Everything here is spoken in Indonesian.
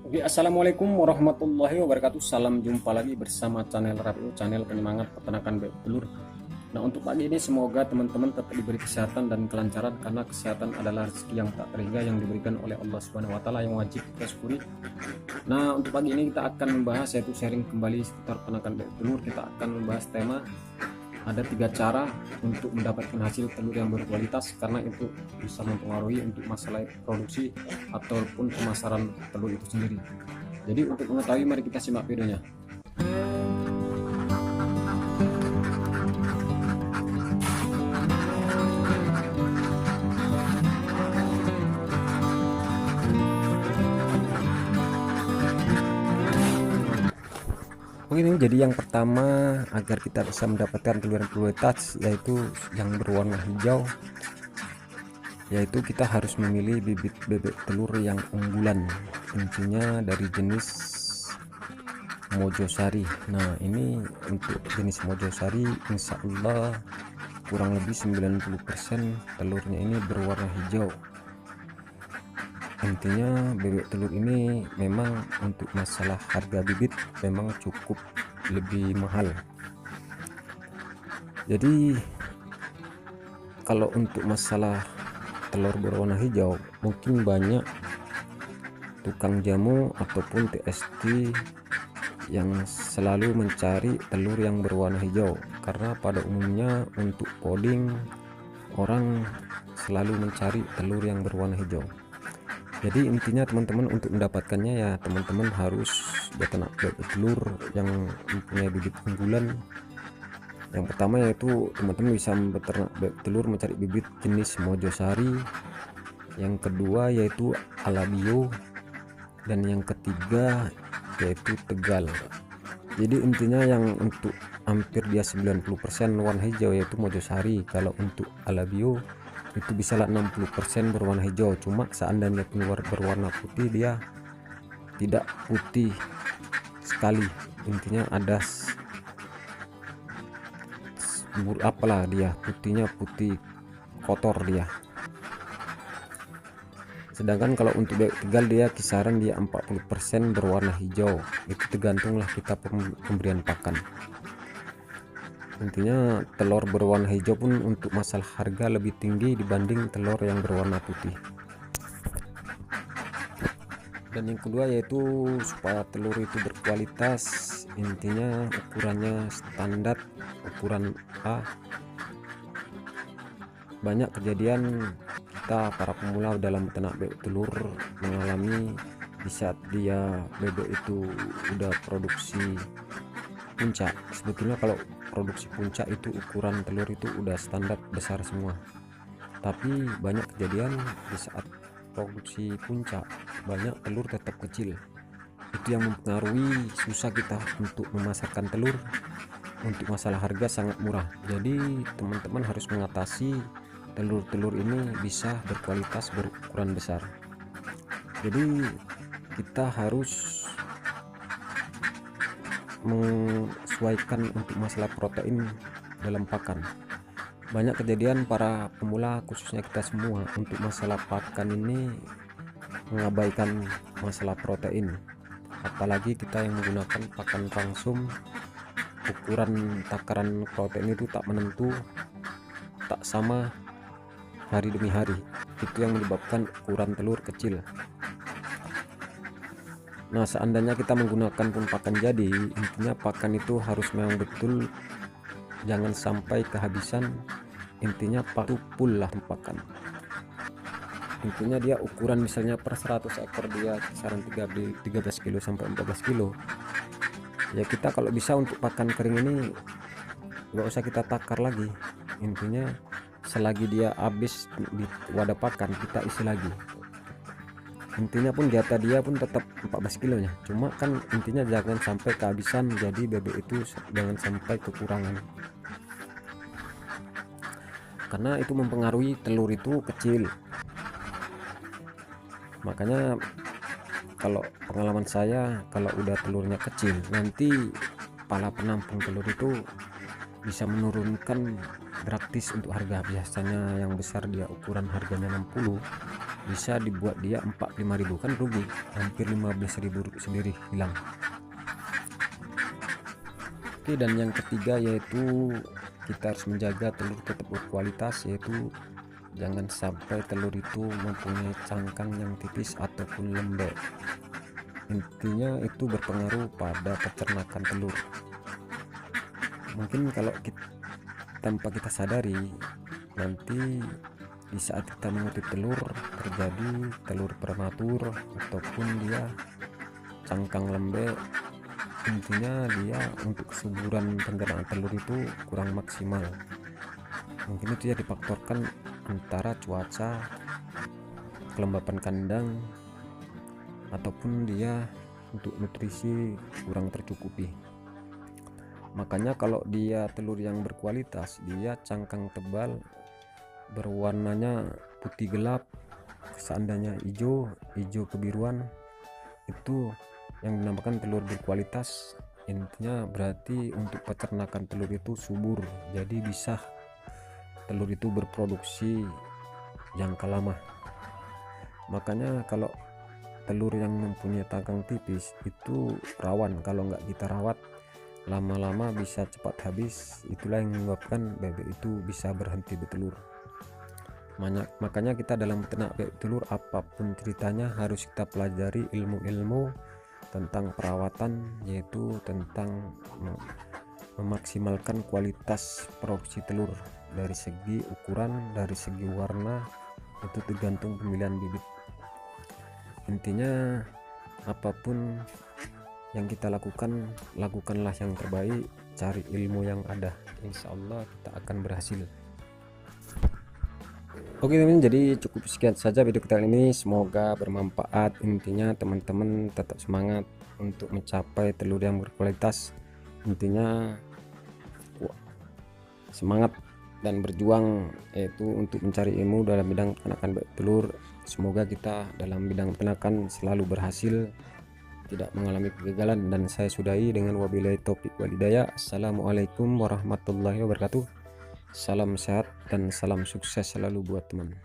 Oke, assalamualaikum warahmatullahi wabarakatuh. Salam jumpa lagi bersama channel Rapiu, channel penyemangat peternakan bebek telur. Nah, untuk pagi ini semoga teman-teman tetap diberi kesehatan dan kelancaran, karena kesehatan adalah rezeki yang tak terhingga yang diberikan oleh Allah Subhanahu wa taala yang wajib kita syukuri. Nah, untuk pagi ini kita akan membahas, yaitu sharing kembali seputar peternakan bebek telur. Kita akan membahas tema ada 3 cara untuk mendapatkan hasil telur yang berkualitas, karena itu bisa mempengaruhi untuk masalah produksi ataupun pemasaran telur itu sendiri. Jadi untuk mengetahui, mari kita simak videonya. Oke, ini jadi yang pertama, agar kita bisa mendapatkan telur yang berkualitas, yaitu yang berwarna hijau, yaitu kita harus memilih bibit bebek telur yang unggulan, intinya dari jenis Mojosari. Nah, ini untuk jenis Mojosari, insya Allah kurang lebih 90% telurnya ini berwarna hijau. Intinya bebek telur ini memang untuk masalah harga bibit memang cukup lebih mahal. Jadi kalau untuk masalah telur berwarna hijau, mungkin banyak tukang jamu ataupun TST yang selalu mencari telur yang berwarna hijau, karena pada umumnya untuk poding orang selalu mencari telur yang berwarna hijau. Jadi intinya teman-teman, untuk mendapatkannya ya teman-teman harus beternak bebek telur yang mempunyai bibit unggulan. Yang pertama yaitu teman-teman bisa beternak bebek telur mencari bibit jenis Mojosari. Yang kedua yaitu Alabio, dan yang ketiga yaitu Tegal. Jadi intinya yang untuk hampir dia 90% warna hijau yaitu Mojosari. Kalau untuk Alabio itu bisa lah 60% berwarna hijau, cuma seandainya keluar berwarna putih, dia tidak putih sekali, intinya ada apalah, dia putihnya putih kotor dia. Sedangkan kalau untuk bebek Tegal dia kisaran dia 40% berwarna hijau, itu tergantunglah kita pemberian pakan. Intinya telur berwarna hijau pun untuk masalah harga lebih tinggi dibanding telur yang berwarna putih. Dan yang kedua yaitu supaya telur itu berkualitas, intinya ukurannya standar, ukuran A. Banyak kejadian kita para pemula dalam beternak bebek telur mengalami di saat dia bebek itu udah produksi puncak. Sebetulnya kalau produksi puncak itu ukuran telur itu udah standar besar semua, tapi banyak kejadian di saat produksi puncak banyak telur tetap kecil. Itu yang mempengaruhi susah kita untuk memasarkan telur. Untuk masalah harga sangat murah, jadi teman-teman harus mengatasi telur-telur ini bisa berkualitas berukuran besar. Jadi kita harus menyesuaikan untuk masalah protein dalam pakan. Banyak kejadian para pemula, khususnya kita semua, untuk masalah pakan ini mengabaikan masalah protein, apalagi kita yang menggunakan pakan langsung. Ukuran takaran protein itu tak menentu, tak sama hari demi hari, itu yang menyebabkan ukuran telur kecil. Nah, seandainya kita menggunakan pun pakan jadi, intinya pakan itu harus memang betul, jangan sampai kehabisan. Intinya full lah pakan. Intinya dia ukuran misalnya per 100 ekor dia kisaran 13 kilo sampai 14 kilo. Ya kita kalau bisa untuk pakan kering ini nggak usah kita takar lagi. Intinya selagi dia habis di wadah pakan kita isi lagi. Intinya pun jatah dia pun tetap 14 kilonya, cuma kan intinya jangan sampai kehabisan, jadi bebek itu jangan sampai kekurangan, karena itu mempengaruhi telur itu kecil. Makanya kalau pengalaman saya, kalau udah telurnya kecil, nanti kepala penampung telur itu bisa menurunkan gratis untuk harga. Biasanya yang besar dia ukuran harganya 60, bisa dibuat dia 45.000, kan rugi hampir 15.000 sendiri hilang. Oke, dan yang ketiga yaitu kita harus menjaga telur tetap berkualitas, yaitu jangan sampai telur itu mempunyai cangkang yang tipis ataupun lembek. Intinya itu berpengaruh pada peternakan telur. Mungkin kalau tanpa kita sadari, nanti di saat kita mengutip telur terjadi telur prematur ataupun dia cangkang lembek. Intinya dia untuk kesuburan pencernaan telur itu kurang maksimal. Mungkin itu ya difaktorkan antara cuaca, kelembapan kandang, ataupun dia untuk nutrisi kurang tercukupi. Makanya kalau dia telur yang berkualitas, dia cangkang tebal, berwarnanya putih gelap, seandainya hijau kebiruan, itu yang dinamakan telur berkualitas. Intinya berarti untuk peternakan telur itu subur, jadi bisa telur itu berproduksi jangka lama. Makanya kalau telur yang mempunyai cangkang tipis itu rawan, kalau nggak kita rawat lama-lama bisa cepat habis. Itulah yang menyebabkan bebek itu bisa berhenti bertelur. Makanya kita dalam beternak bebek telur, apapun ceritanya harus kita pelajari ilmu-ilmu tentang perawatan, yaitu tentang memaksimalkan kualitas produksi telur dari segi ukuran, dari segi warna, itu tergantung pemilihan bibit. Intinya apapun yang kita lakukan, lakukanlah yang terbaik, cari ilmu yang ada, insya Allah kita akan berhasil. Oke teman-teman, jadi cukup sekian saja video kita kali ini, semoga bermanfaat. Intinya teman-teman tetap semangat untuk mencapai telur yang berkualitas. Intinya semangat dan berjuang, yaitu untuk mencari ilmu dalam bidang peternakan bebek telur. Semoga kita dalam bidang peternakan selalu berhasil, tidak mengalami kegagalan. Dan saya sudahi dengan wabillahi taufik wal hidayah. Assalamualaikum warahmatullahi wabarakatuh. Salam sehat dan salam sukses selalu buat teman.